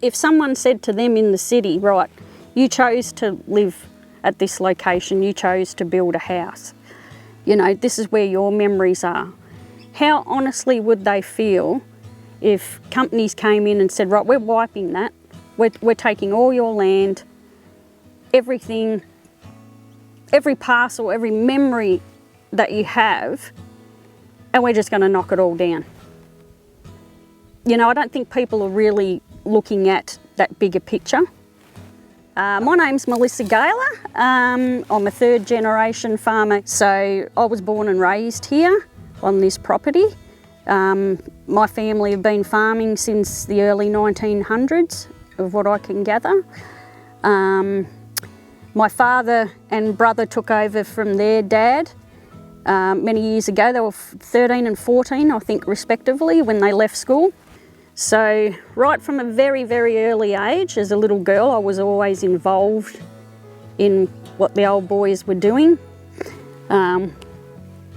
If someone said to them in the city, right, you chose to live at this location, you chose to build a house, you know, this is where your memories are. How honestly would they feel if companies came in and said, right, we're wiping that, we're taking all your land, everything, every parcel, every memory that you have, and we're just going to knock it all down. You know, I don't think people are really looking at that bigger picture. My name's Melissa Gaylor. I'm a third generation farmer. So I was born and raised here on this property. My family have been farming since the early 1900s, of what I can gather. My father and brother took over from their dad many years ago. They were 13 and 14, I think, respectively, when they left school. So right from a very, very early age, as a little girl, I was always involved in what the old boys were doing.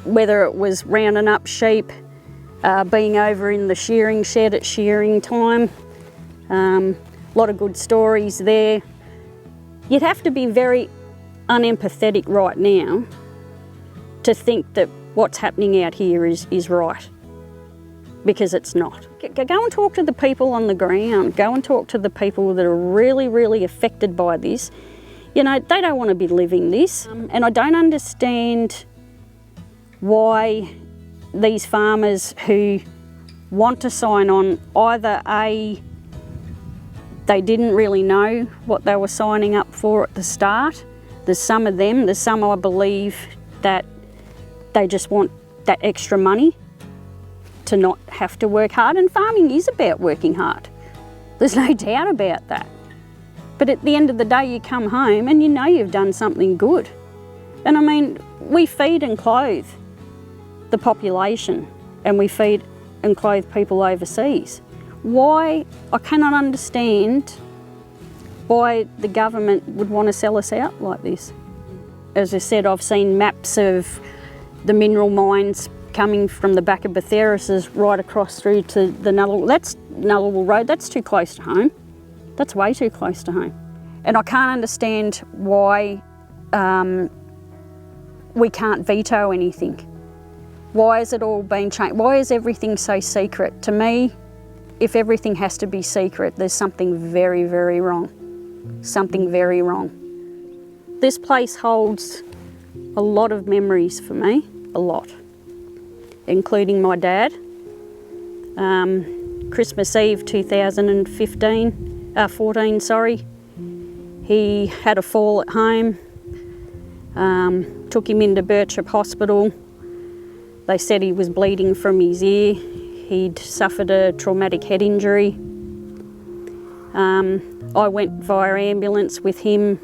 Whether it was rounding up sheep, being over in the shearing shed at shearing time. A lot of good stories there. You'd have to be very unempathetic right now to think that what's happening out here is right, because it's not. Go and talk to the people on the ground. Go and talk to the people that are really, really affected by this. You know, they don't want to be living this. And I don't understand why these farmers who want to sign on, either A, they didn't really know what they were signing up for at the start. There's some of them, there's some I believe that they just want that extra money to not have to work hard, and farming is about working hard. There's no doubt about that. But at the end of the day, you come home and you know you've done something good. And I mean, we feed and clothe the population, and we feed and clothe people overseas. Why, I cannot understand why the government would want to sell us out like this. As I said, I've seen maps of the mineral mines coming from the back of Bathurst right across through to the Nullarbor Road. That's too close to home. That's way too close to home. And I can't understand why we can't veto anything. Why has it all been changed? Why is everything so secret? To me, if everything has to be secret, there's something very, very wrong. Something very wrong. This place holds a lot of memories for me, a lot, including my dad. Christmas Eve 2014, sorry. He had a fall at home, took him into Birchip Hospital. They said he was bleeding from his ear. He'd suffered a traumatic head injury. I went via ambulance with him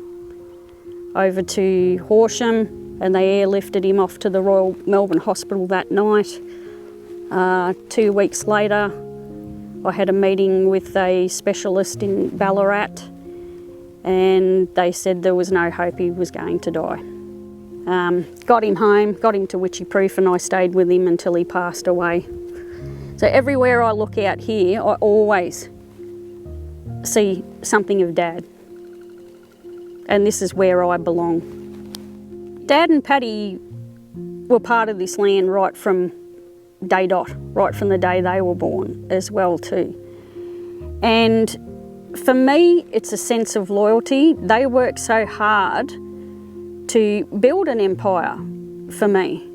over to Horsham, and they airlifted him off to the Royal Melbourne Hospital that night. 2 weeks later, I had a meeting with a specialist in Ballarat, and they said there was no hope he was going to die. Got him home, got him to Witchy-Proof, and I stayed with him until he passed away. So everywhere I look out here, I always see something of Dad. And this is where I belong. Dad and Paddy were part of this land right from day dot, right from the day they were born as well too. And for me, it's a sense of loyalty. They worked so hard to build an empire for me.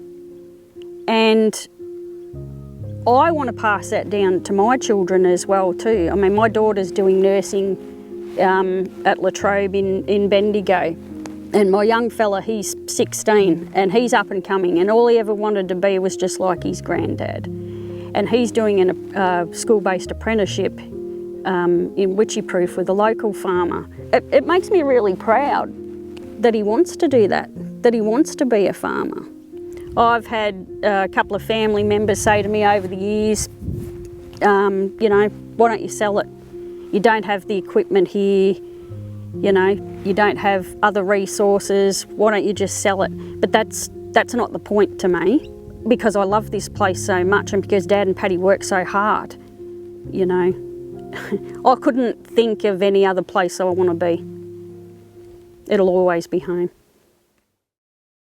And I want to pass that down to my children as well too. I mean, my daughter's doing nursing at La Trobe in Bendigo. And my young fella, he's 16 and he's up and coming, and all he ever wanted to be was just like his granddad. And he's doing a school-based apprenticeship in Witchy-Proof with a local farmer. It makes me really proud that he wants to do that he wants to be a farmer. I've had a couple of family members say to me over the years, you know, why don't you sell it? You don't have the equipment here, you know, you don't have other resources, why don't you just sell it? But that's not the point to me, because I love this place so much and because Dad and Paddy work so hard, you know. I couldn't think of any other place I want to be. It'll always be home.